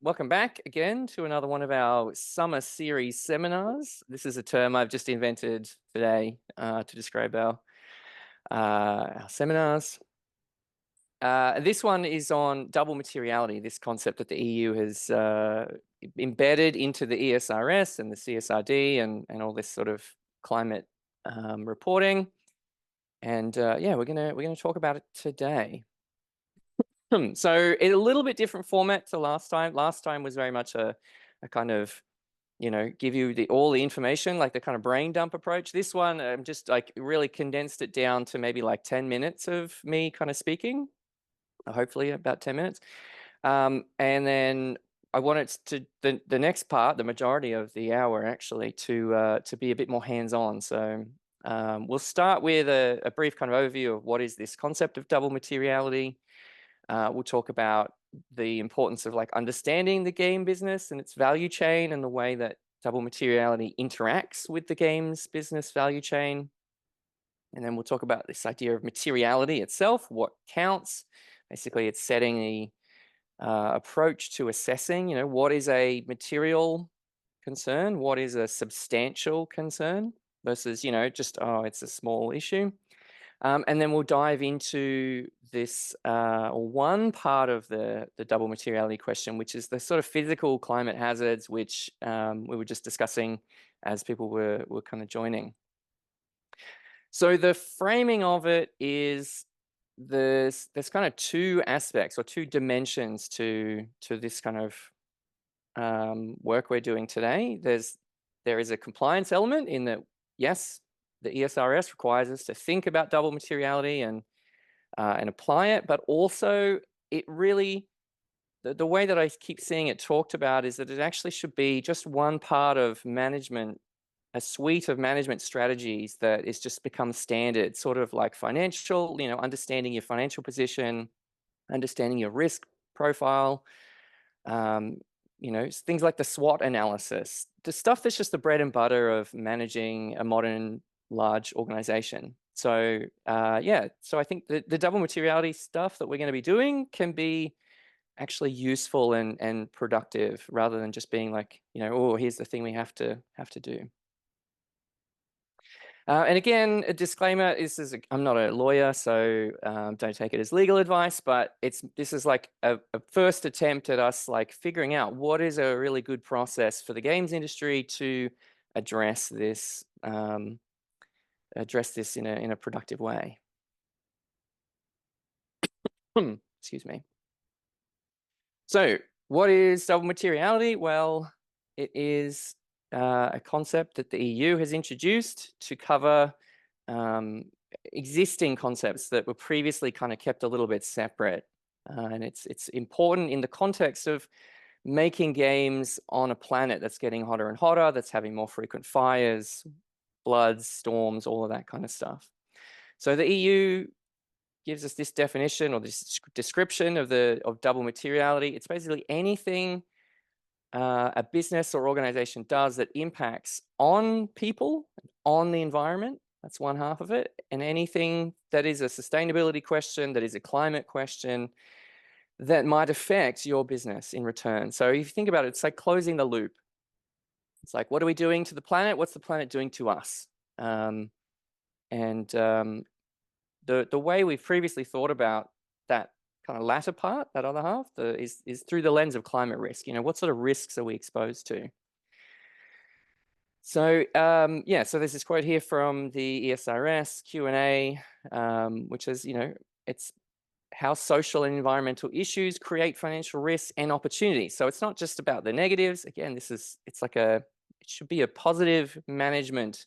Welcome back again to another one of our summer series seminars. This is a term I've just invented today to describe our seminars. This one is on double materiality, this concept that the EU has embedded into the ESRS and the CSRD and all this sort of climate reporting. And yeah, we're gonna talk about it today. So in a little bit different format to last time. Last time was very much a kind of, give you all the information, like the kind of brain dump approach. This one, just like really condensed it down to maybe like 10 minutes of me kind of speaking, hopefully about 10 minutes. And then I wanted to the next part, the majority of the hour actually, to be a bit more hands-on. So we'll start with a brief kind of overview of what is this concept of double materiality. We'll talk about the importance of like understanding the game business and its value chain and the way that double materiality interacts with the game's business value chain. And then we'll talk about this idea of materiality itself, what counts. Basically, it's setting the approach to assessing, what is a material concern, what is a substantial concern versus, just, oh, it's a small issue. And then we'll dive into this one part of the double materiality question, which is the sort of physical climate hazards, which we were just discussing as people were kind of joining. So the framing of it is there's kind of two aspects or two dimensions to this kind of work we're doing today. There is a compliance element in that, yes, the ESRS requires us to think about double materiality and apply it, but also it really, the way that I keep seeing it talked about is that it actually should be just one part of management, a suite of management strategies that is just become standard, sort of like financial, understanding your financial position, understanding your risk profile, things like the SWOT analysis, the stuff that's just the bread and butter of managing a modern large organization. So yeah, so I think the double materiality stuff that we're going to be doing can be actually useful and productive rather than just being like, oh, here's the thing we have to do. And again, a disclaimer, I'm not a lawyer, so don't take it as legal advice, but this is like a first attempt at us like figuring out what is a really good process for the games industry to address this in a productive way. Excuse me. So what is double materiality? Well, it is a concept that the EU has introduced to cover existing concepts that were previously kind of kept a little bit separate. And it's important in the context of making games on a planet that's getting hotter and hotter, that's having more frequent fires, floods, storms, all of that kind of stuff. So the EU gives us this definition or this description of double materiality. It's basically anything a business or organization does that impacts on people, on the environment. That's one half of it. And anything that is a sustainability question, that is a climate question, that might affect your business in return. So if you think about it, it's like closing the loop. It's like, what are we doing to the planet? What's the planet doing to us? The way we've previously thought about that kind of latter part, that other half, is through the lens of climate risk. What sort of risks are we exposed to? So yeah, so there's this quote here from the ESRS Q&A, which is, it's how social and environmental issues create financial risks and opportunities. So it's not just about the negatives. Again, it should be a positive management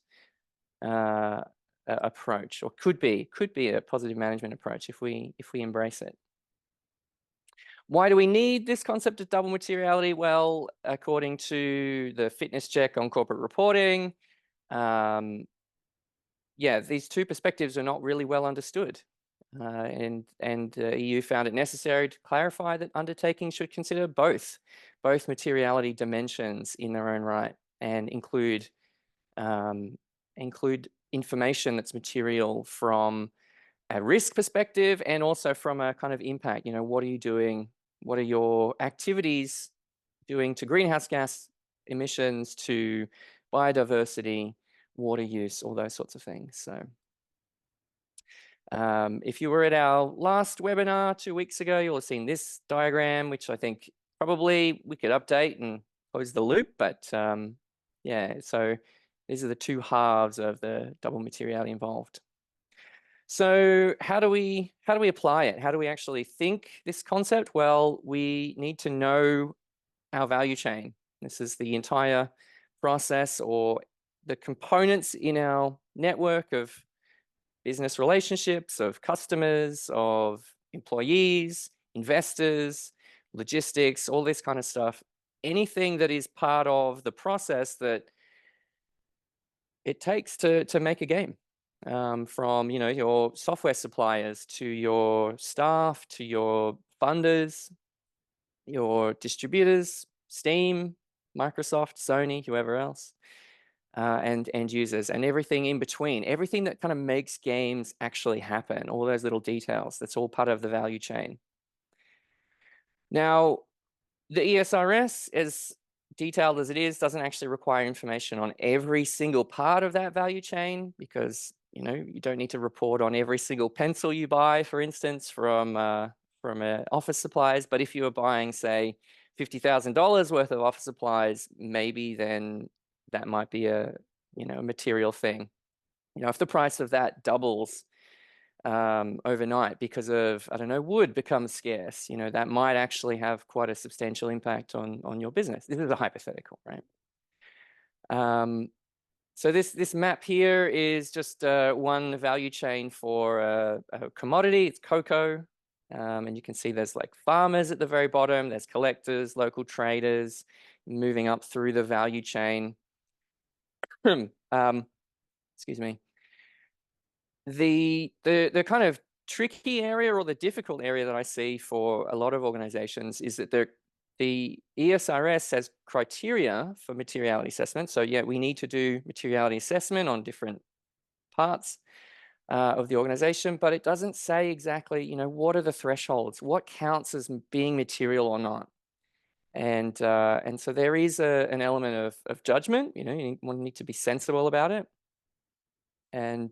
approach, or could be a positive management approach if we embrace it. Why do we need this concept of double materiality? Well, according to the fitness check on corporate reporting, yeah, these two perspectives are not really well understood. And EU found it necessary to clarify that undertakings should consider both materiality dimensions in their own right and include information that's material from a risk perspective and also from a kind of impact. What are you doing? What are your activities doing to greenhouse gas emissions, to biodiversity, water use, all those sorts of things. So if you were at our last webinar 2 weeks ago, you'll have seen this diagram, which I think probably we could update and close the loop. But yeah, so these are the two halves of the double materiality involved. So how do we apply it? How do we actually think this concept? Well, we need to know our value chain. This is the entire process or the components in our network of business relationships, of customers, of employees, investors, logistics, all this kind of stuff. Anything that is part of the process that it takes to make a game. From your software suppliers to your staff to your funders, your distributors, Steam, Microsoft, Sony, whoever else, and end users, and everything in between, everything that kind of makes games actually happen, all those little details, that's all part of the value chain. Now, the ESRS, as detailed as it is, doesn't actually require information on every single part of that value chain, because you don't need to report on every single pencil you buy, for instance, from office supplies. But if you are buying, say, $50,000 worth of office supplies, maybe then that might be a material thing. If the price of that doubles overnight because of, I don't know, wood becomes scarce, that might actually have quite a substantial impact on your business. This is a hypothetical, right? So this map here is just one value chain for a commodity. It's cocoa. And you can see there's like farmers at the very bottom, there's collectors, local traders, moving up through the value chain. Excuse me. The kind of tricky area or the difficult area that I see for a lot of organizations is that the ESRS has criteria for materiality assessment. So yeah, we need to do materiality assessment on different parts of the organization, but it doesn't say exactly, what are the thresholds, what counts as being material or not. And so there is an element of judgment. You need to be sensible about it, and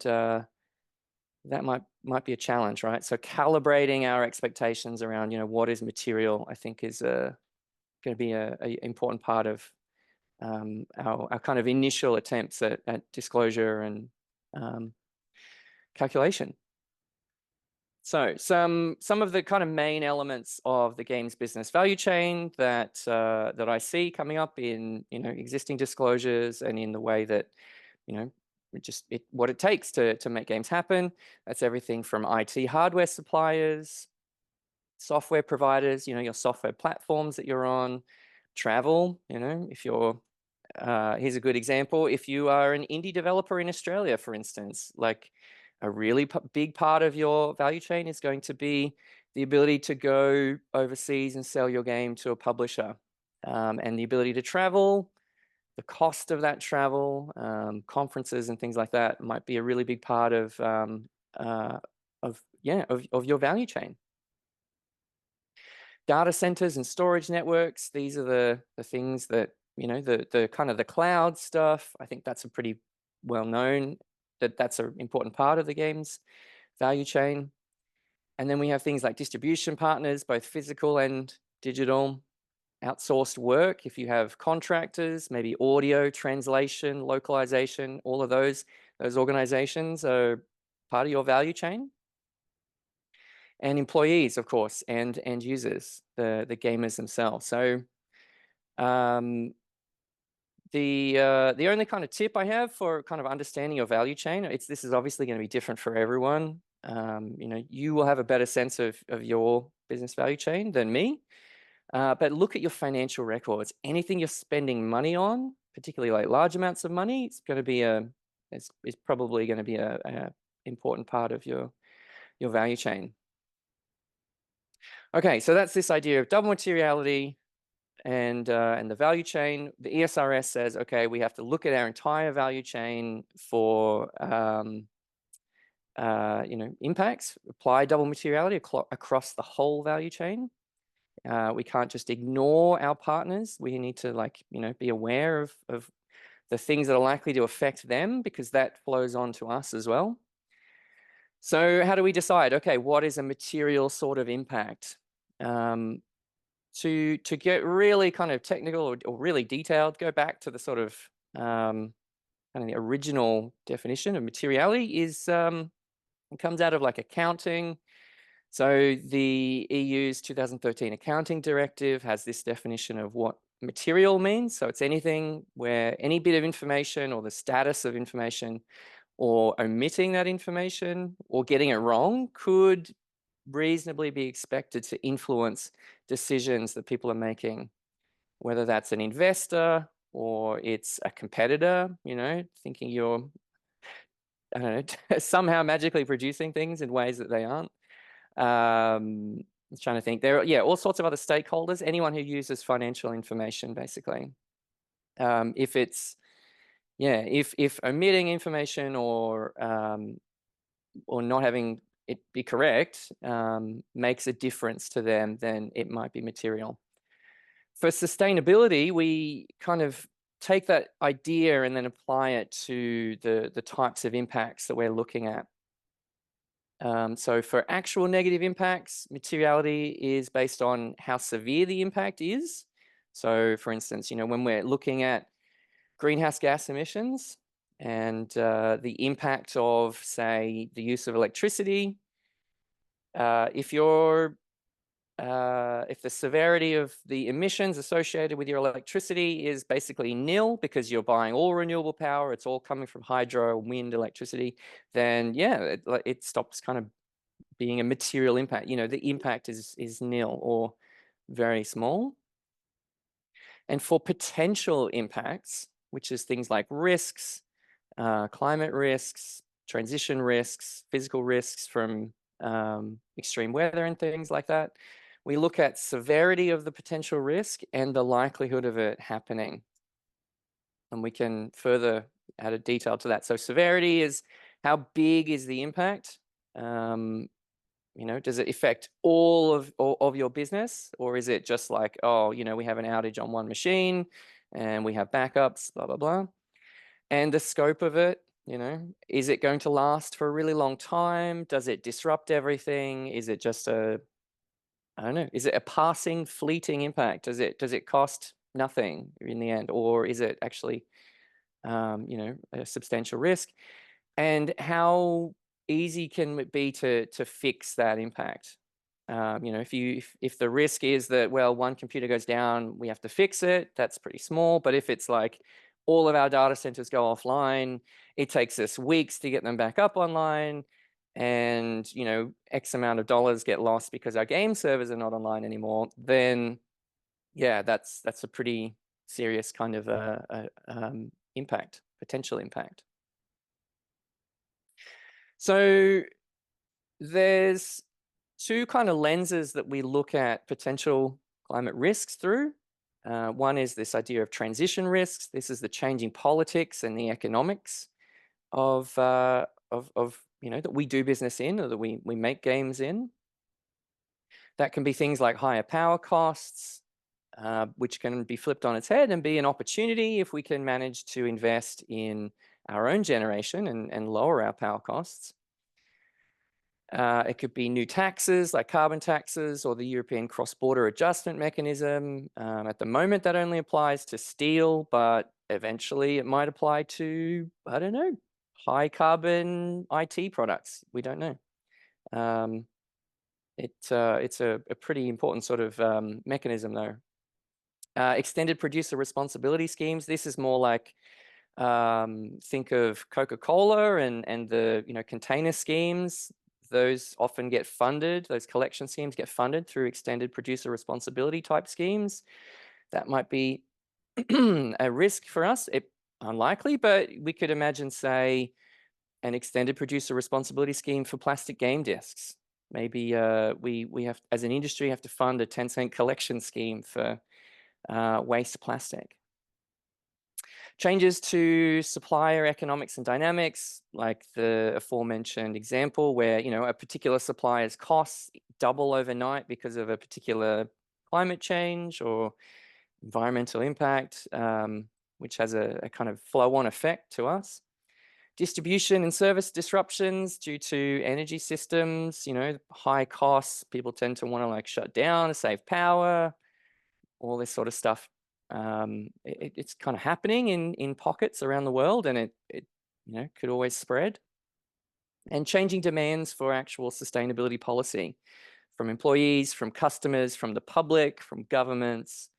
that might be a challenge, right? So calibrating our expectations around, what is material, I think is going to be a important part of our kind of initial attempts at disclosure and calculation. So some of the kind of main elements of the games business value chain that I see coming up in existing disclosures and in the way that what it takes to make games happen. That's everything from IT hardware suppliers, software providers, your software platforms that you're on, travel, if you're here's a good example. If you are an indie developer in Australia, for instance, like a really big part of your value chain is going to be the ability to go overseas and sell your game to a publisher, and the ability to travel, the cost of that travel, conferences and things like that might be a really big part of your value chain. Data centers and storage networks, these are the things that, the kind of the cloud stuff. I think that's a pretty well known that's an important part of the game's value chain. And then we have things like distribution partners, both physical and digital, outsourced work. If you have contractors, maybe audio, translation, localization, all of those organizations are part of your value chain. And employees, of course, and end users, the gamers themselves. So the only kind of tip I have for kind of understanding your value chain, this is obviously going to be different for everyone. You will have a better sense of your business value chain than me. But look at your financial records. Anything you're spending money on, particularly like large amounts of money, it's probably going to be a important part of your value chain. Okay, so that's this idea of double materiality and the value chain. The ESRS says, okay, we have to look at our entire value chain for impacts, apply double materiality across the whole value chain. We can't just ignore our partners. We need to, like, be aware of the things that are likely to affect them, because that flows on to us as well. So how do we decide, okay, what is a material sort of impact? To get really kind of technical or really detailed, go back to the sort of kind of the original definition of materiality is it comes out of like accounting. So the EU's 2013 accounting directive has this definition of what material means. So it's anything where any bit of information or the status of information or omitting that information or getting it wrong could reasonably be expected to influence decisions that people are making, whether that's an investor or it's a competitor, thinking you're, I don't know, somehow magically producing things in ways that they aren't. I'm trying to think. There are, all sorts of other stakeholders, anyone who uses financial information, basically. If it's, if omitting information or not having it be correct makes a difference to them, then it might be material. For sustainability, we kind of take that idea and then apply it to the types of impacts that we're looking at. So for actual negative impacts, materiality is based on how severe the impact is. So for instance, when we're looking at greenhouse gas emissions and the impact of, say, the use of electricity, if the severity of the emissions associated with your electricity is basically nil because you're buying all renewable power, it's all coming from hydro, wind, electricity, then it stops kind of being a material impact. The impact is nil or very small. And for potential impacts, which is things like risks, climate risks, transition risks, physical risks from extreme weather and things like that, we look at severity of the potential risk and the likelihood of it happening. And we can further add a detail to that. So severity is how big is the impact? Does it affect all of your business, or is it just like, oh, we have an outage on one machine and we have backups, blah, blah, blah. And the scope of it, is it going to last for a really long time? Does it disrupt everything? Is it just I don't know, is it a passing, fleeting impact? Does it cost nothing in the end, or is it actually, a substantial risk? And how easy can it be to fix that impact? If the risk is that, well, one computer goes down, we have to fix it, that's pretty small. But if it's like all of our data centers go offline, it takes us weeks to get them back up online, and X amount of dollars get lost because our game servers are not online anymore, then that's a pretty serious kind of impact, potential impact. So there's two kind of lenses that we look at potential climate risks through. One is this idea of transition risks. This is the changing politics and the economics of that we do business in, or that we make games in. That can be things like higher power costs, which can be flipped on its head and be an opportunity if we can manage to invest in our own generation and lower our power costs. It could be new taxes like carbon taxes or the European cross-border adjustment mechanism. At the moment, that only applies to steel, but eventually it might apply to, I don't know, high carbon IT products. We don't know. It's a pretty important sort of mechanism, though. Extended producer responsibility schemes. This is more like, think of Coca-Cola and the container schemes. Those often get funded, those collection schemes get funded through extended producer responsibility type schemes. That might be a risk for us. Unlikely, but we could imagine, say, an extended producer responsibility scheme for plastic game discs. Maybe we have, as an industry, have to fund a 10-cent collection scheme for waste plastic. Changes to supplier economics and dynamics, like the aforementioned example where, a particular supplier's costs double overnight because of a particular climate change or environmental impact, which has a kind of flow-on effect to us. Distribution and service disruptions due to energy systems, high costs. People tend to want to like shut down to save power, all this sort of stuff. It's kind of happening in pockets around the world, and it could always spread. And changing demands for actual sustainability policy from employees, from customers, from the public, from governments.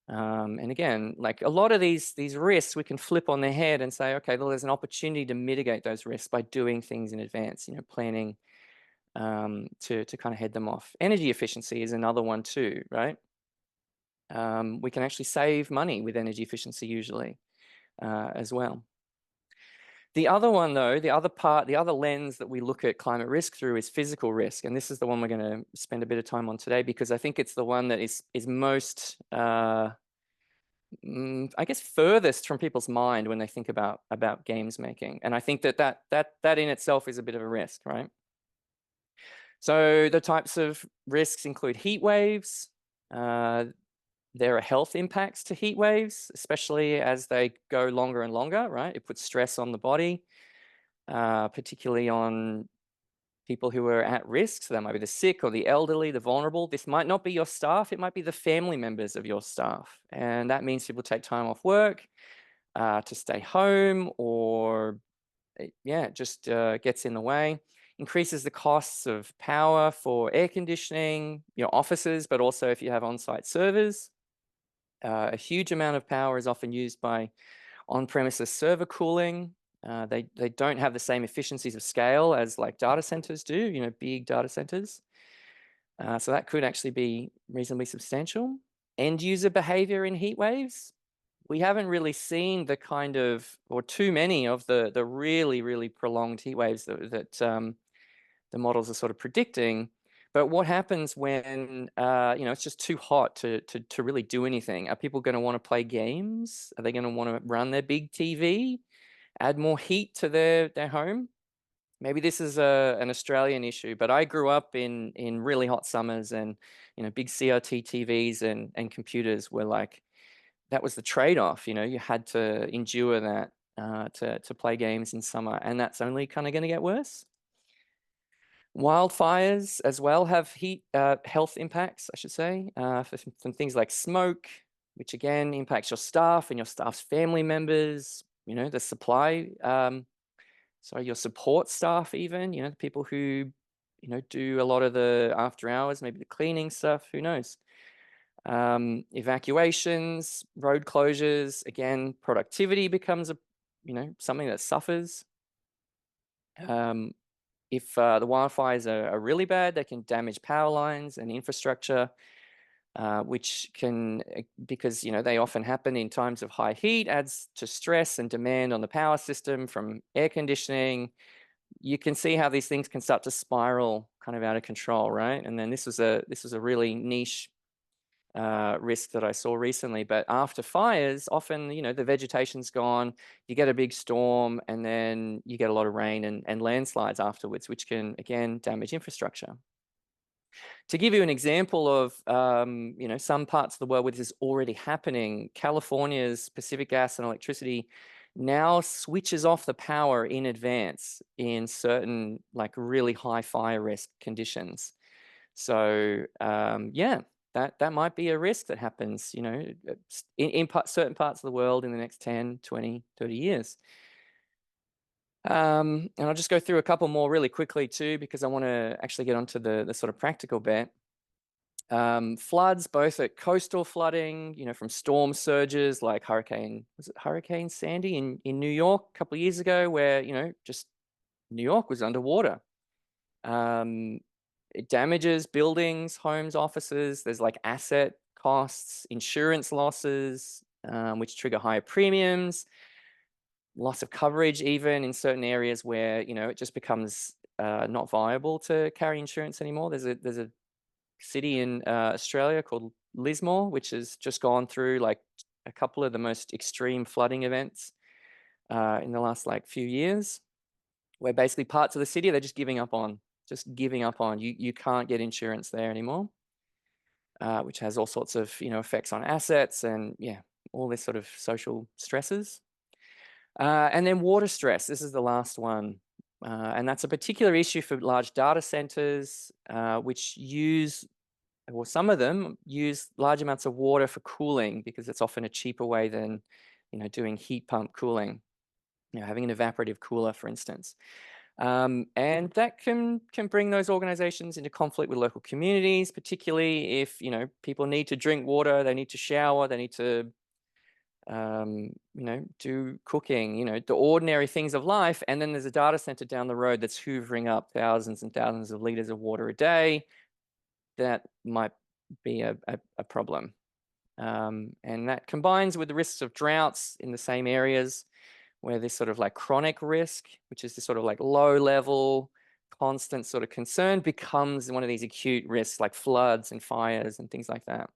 And again, like a lot of these risks, we can flip on their head and say, okay, well, there's an opportunity to mitigate those risks by doing things in advance, planning to kind of head them off. Energy efficiency is another one too, right? We can actually save money with energy efficiency usually as well. The other one though, the other lens that we look at climate risk through is physical risk. And this is the one we're going to spend a bit of time on today, because I think it's the one that is most, I guess, furthest from people's mind when they think about games making. And I think that in itself is a bit of a risk, right? So the types of risks include heat waves. There are health impacts to heat waves, especially as they go longer and longer, right? It puts stress on the body, particularly on people who are at risk. So that might be the sick or the elderly, the vulnerable. This might not be your staff. It might be the family members of your staff. And that means people take time off work to stay home, or it just gets in the way. Increases the costs of power for air conditioning, your offices, but also if you have on-site servers. A huge amount of power is often used by on-premises server cooling. They don't have the same efficiencies of scale as like data centers do, big data centers. So that could actually be reasonably substantial. End user behavior in heat waves. We haven't really seen the kind of, or too many of the really, really prolonged heat waves that the models are sort of predicting. But what happens when it's just too hot to really do anything? Are people going to want to play games? Are they going to want to run their big TV? Add more heat to their home? Maybe this is an Australian issue, but I grew up in really hot summers, and big CRT TVs and computers were like, that was the trade-off. You had to endure that to play games in summer, and that's only kind of going to get worse. Wildfires as well have health impacts, I should say, from things like smoke, which again impacts your staff and your staff's family members, the supply, your support staff even, the people who, do a lot of the after hours, maybe the cleaning stuff, who knows. Evacuations, road closures, again, productivity becomes something that suffers. If the wildfires are really bad, they can damage power lines and infrastructure, which can, because they often happen in times of high heat, adds to stress and demand on the power system from air conditioning. You can see how these things can start to spiral kind of out of control, right? And then this was a really niche risk that I saw recently. But after fires, often, the vegetation's gone, you get a big storm, and then you get a lot of rain and landslides afterwards, which can, again, damage infrastructure. To give you an example of, some parts of the world where this is already happening, California's Pacific Gas and Electricity now switches off the power in advance in certain like really high fire risk conditions. So that might be a risk that happens, in certain parts of the world in the next 10, 20, 30 years. And I'll just go through a couple more really quickly too, because I want to actually get onto the sort of practical bit. Floods, both at coastal flooding, from storm surges like Hurricane Sandy in New York a couple of years ago, where, just New York was underwater. It damages buildings, homes, offices. There's like asset costs, insurance losses, which trigger higher premiums, loss of coverage, even in certain areas where, it just becomes not viable to carry insurance anymore. There's a city in Australia called Lismore, which has just gone through like a couple of the most extreme flooding events in the last like few years, where basically parts of the city they're just giving up on. You can't get insurance there anymore. which has all sorts of, effects on assets and all this sort of social stresses. And then water stress. This is the last one. And that's a particular issue for large data centers, which use, or some of them use large amounts of water for cooling because it's often a cheaper way than, doing heat pump cooling, having an evaporative cooler, for instance. And that can bring those organizations into conflict with local communities, particularly if, people need to drink water, they need to shower, they need to, do cooking, the ordinary things of life. And then there's a data center down the road that's hoovering up thousands and thousands of liters of water a day. That might be a problem. And that combines with the risks of droughts in the same areas where this sort of like chronic risk, which is this sort of like low level, constant sort of concern, becomes one of these acute risks like floods and fires and things like that.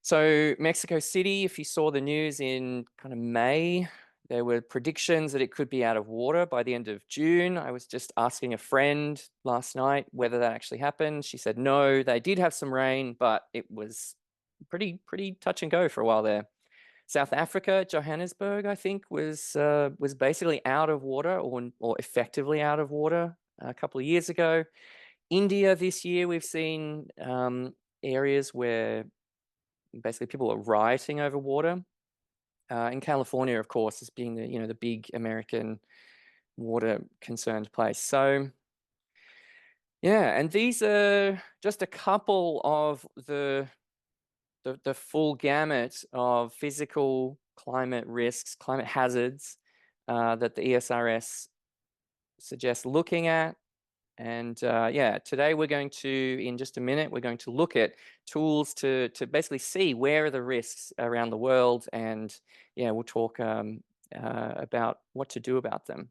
So Mexico City, if you saw the news in kind of May, there were predictions that it could be out of water by the end of June. I was just asking a friend last night whether that actually happened. She said no, they did have some rain, but it was pretty touch and go for a while there. South Africa, Johannesburg, I think, was basically out of water or effectively out of water a couple of years ago. India this year, we've seen areas where basically people are rioting over water. In California, of course, as being the big American water concerned place. So yeah, and these are just a couple of the full gamut of physical climate risks, climate hazards that the ESRS suggests looking at. And today we're going to, in just a minute, we're going to look at tools to basically see where are the risks around the world, and we'll talk about what to do about them.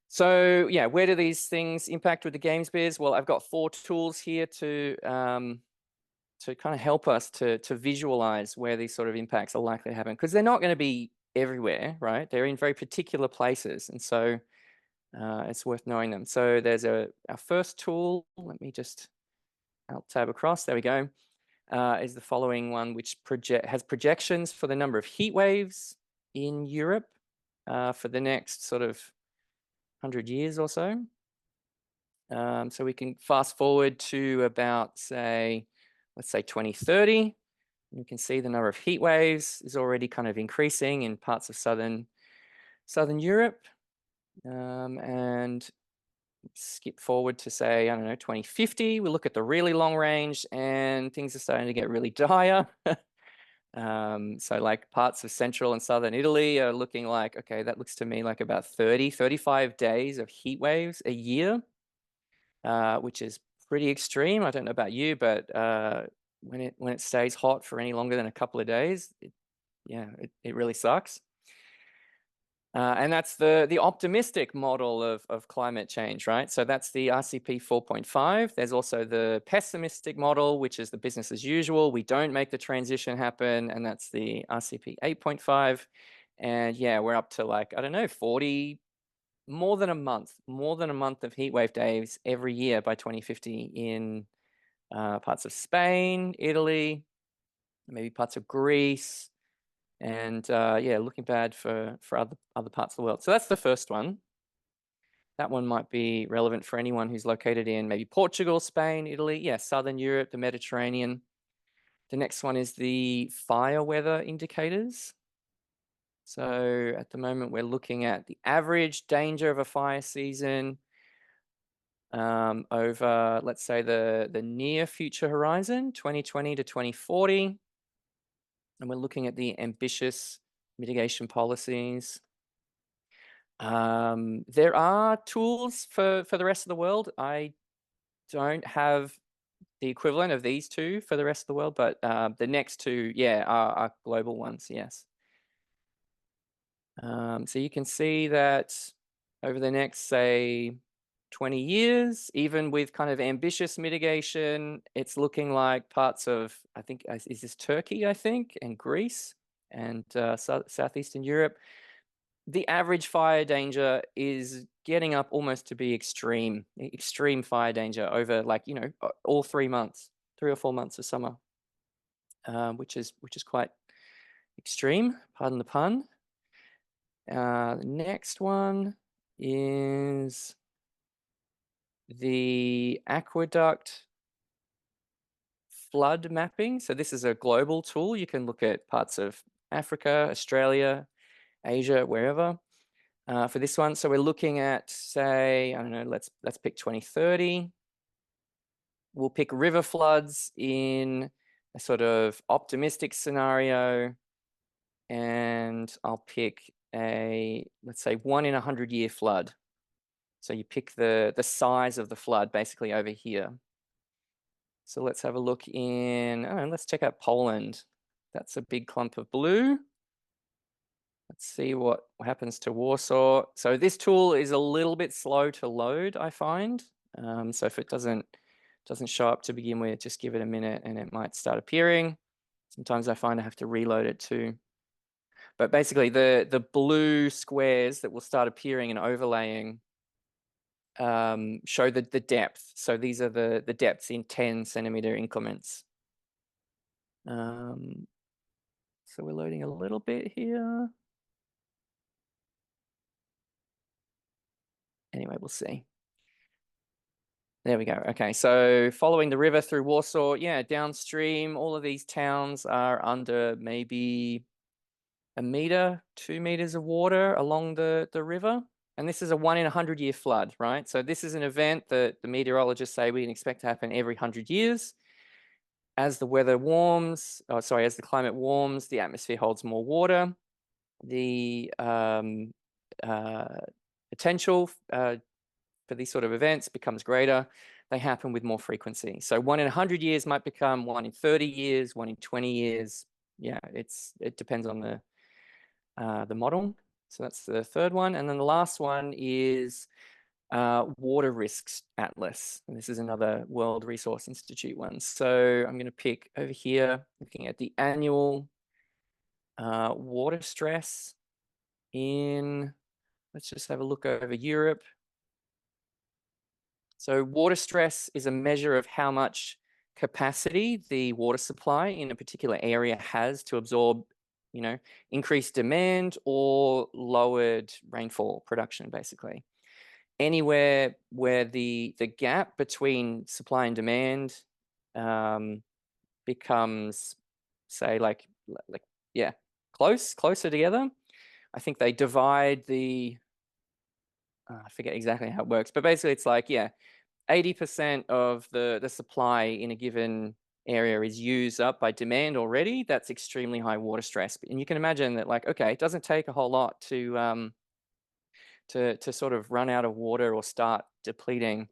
So where do these things impact with the games biz? Well, I've got 4 tools here to kind of help us to visualize where these sort of impacts are likely to happen, because they're not going to be everywhere, right? They're in very particular places, and so it's worth knowing them. So there's our first tool. Let me just Alt tab across. There we go. Is the following one, which has projections for the number of heat waves in Europe for the next sort of 100 years or so. So we can fast forward to about, let's say 2030. You can see the number of heat waves is already kind of increasing in parts of southern Europe. And skip forward to say, I don't know, 2050, we look at the really long range and things are starting to get really dire. So like parts of central and southern Italy are looking like, okay, that looks to me like about 35 days of heat waves a year, which is pretty extreme. I don't know about you, but when it stays hot for any longer than a couple of days, it really sucks. And that's the optimistic model of climate change, right? So that's the RCP 4.5. There's also the pessimistic model, which is the business as usual. We don't make the transition happen, and that's the RCP 8.5. And we're up to like, I don't know, 40, more than a month of heat wave days every year by 2050 in parts of Spain, Italy, maybe parts of Greece. And looking bad for other parts of the world. So that's the first one. That one might be relevant for anyone who's located in maybe Portugal, Spain, Italy, Southern Europe, the Mediterranean. The next one is the fire weather indicators. So at the moment, we're looking at the average danger of a fire season over, let's say, the near future horizon, 2020 to 2040. And we're looking at the ambitious mitigation policies. There are tools for the rest of the world. I don't have the equivalent of these two for the rest of the world, but the next two, are global ones, yes. So you can see that over the next, say, 20 years, even with kind of ambitious mitigation, it's looking like parts of, I think, is this Turkey, I think, and Greece and Southeastern Europe. The average fire danger is getting up almost to be extreme fire danger over like, all 3 months, 3 or 4 months of summer, which is quite extreme, pardon the pun. The next one is the aqueduct flood mapping. So this is a global tool. You can look at parts of Africa, Australia, Asia, wherever, for this one. So we're looking at, say, I don't know, let's pick 2030. We'll pick river floods in a sort of optimistic scenario, and I'll pick let's say 1 in 100-year flood. So you pick the size of the flood basically over here. So let's have a look in, let's check out Poland. That's a big clump of blue. Let's see what happens to Warsaw. So this tool is a little bit slow to load, I find. So if it doesn't show up to begin with, just give it a minute and it might start appearing. Sometimes I find I have to reload it too. But basically the blue squares that will start appearing and overlaying show the depth. So these are the depths in 10-centimeter increments. So we're loading a little bit here. Anyway, we'll see. There we go. Okay, so following the river through Warsaw, yeah, downstream, all of these towns are under maybe 1 meter, 2 meters of water along the river. And this is a 1 in 100-year flood, right? So this is an event that the meteorologists say we can expect to happen every 100 years. As the weather warms, as the climate warms, the atmosphere holds more water. The potential for these sort of events becomes greater. They happen with more frequency. So 1 in 100 years might become 1 in 30 years, 1 in 20 years. Yeah, it depends on the model. So that's the third one. And then the last one is Water Risks Atlas. And this is another World Resource Institute one. So I'm going to pick over here, looking at the annual water stress in, let's just have a look over Europe. So water stress is a measure of how much capacity the water supply in a particular area has to absorb, increased demand or lowered rainfall production, basically. Anywhere where the gap between supply and demand becomes, say, closer together. I think they divide I forget exactly how it works, but basically it's like, 80% of the supply in a given area is used up by demand already. That's extremely high water stress. And you can imagine that, like, okay, it doesn't take a whole lot to sort of run out of water or start depleting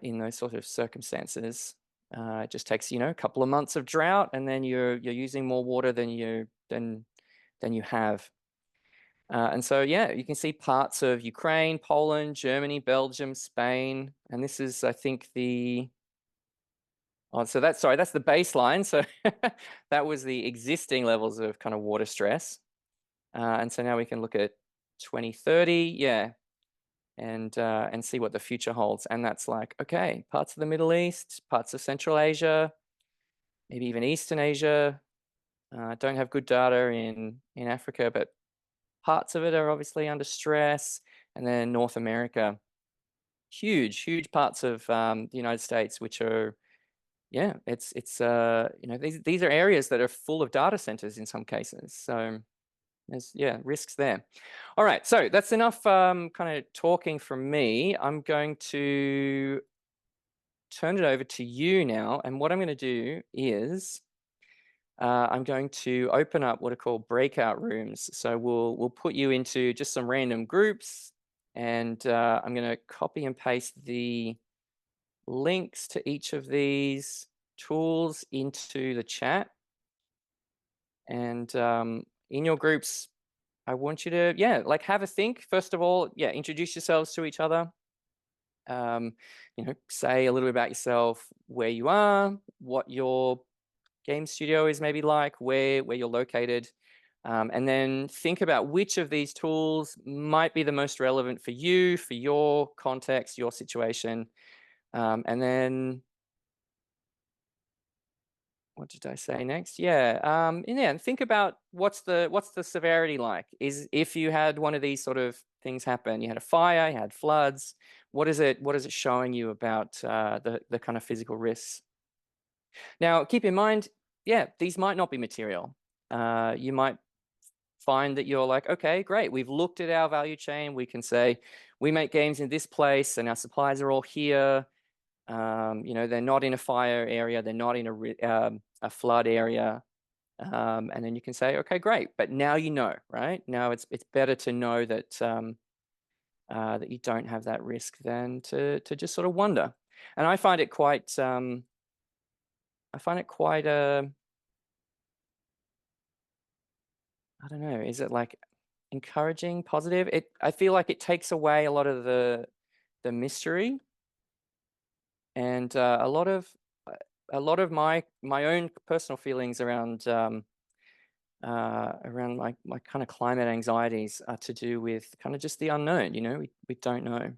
in those sort of circumstances. It just takes, a couple of months of drought, and then you're using more water than you have. And so, you can see parts of Ukraine, Poland, Germany, Belgium, Spain, and this is, I think, so that's the baseline. So that was the existing levels of kind of water stress. And so now we can look at 2030, and see what the future holds. And that's like, okay, parts of the Middle East, parts of Central Asia, maybe even Eastern Asia. Don't have good data in Africa, but parts of it are obviously under stress. And then North America, huge parts of the United States, which are, it's these are areas that are full of data centers in some cases. So there's, risks there. All right, so that's enough kind of talking from me. I'm going to turn it over to you now. And what I'm going to do is I'm going to open up what are called breakout rooms. So we'll put you into just some random groups, and I'm going to copy and paste the links to each of these tools into the chat. And in your groups, I want you to, have a think. First of all, introduce yourselves to each other. Say a little bit about yourself, where you are, what your game studio is maybe like, where you're located, And then think about which of these tools might be the most relevant for you, for your context, your situation. And then what did I say next? Yeah. And think about what's the severity like? Is if you had one of these sort of things happen, you had a fire, you had floods, what is it showing you about the kind of physical risks? Now, keep in mind, yeah, these might not be material. You might find that you're like, okay, great. We've looked at our value chain. We can say we make games in this place and our suppliers are all here. They're not in a fire area. They're not in a flood area. And then you can say, okay, great. But now you know, right? Now it's better to know that that you don't have that risk than to just sort of wonder. And I find it quite I don't know, is it like encouraging, positive? I feel like it takes away a lot of the mystery and a lot of my own personal feelings around my kind of climate anxieties are to do with kind of just the unknown. We don't know.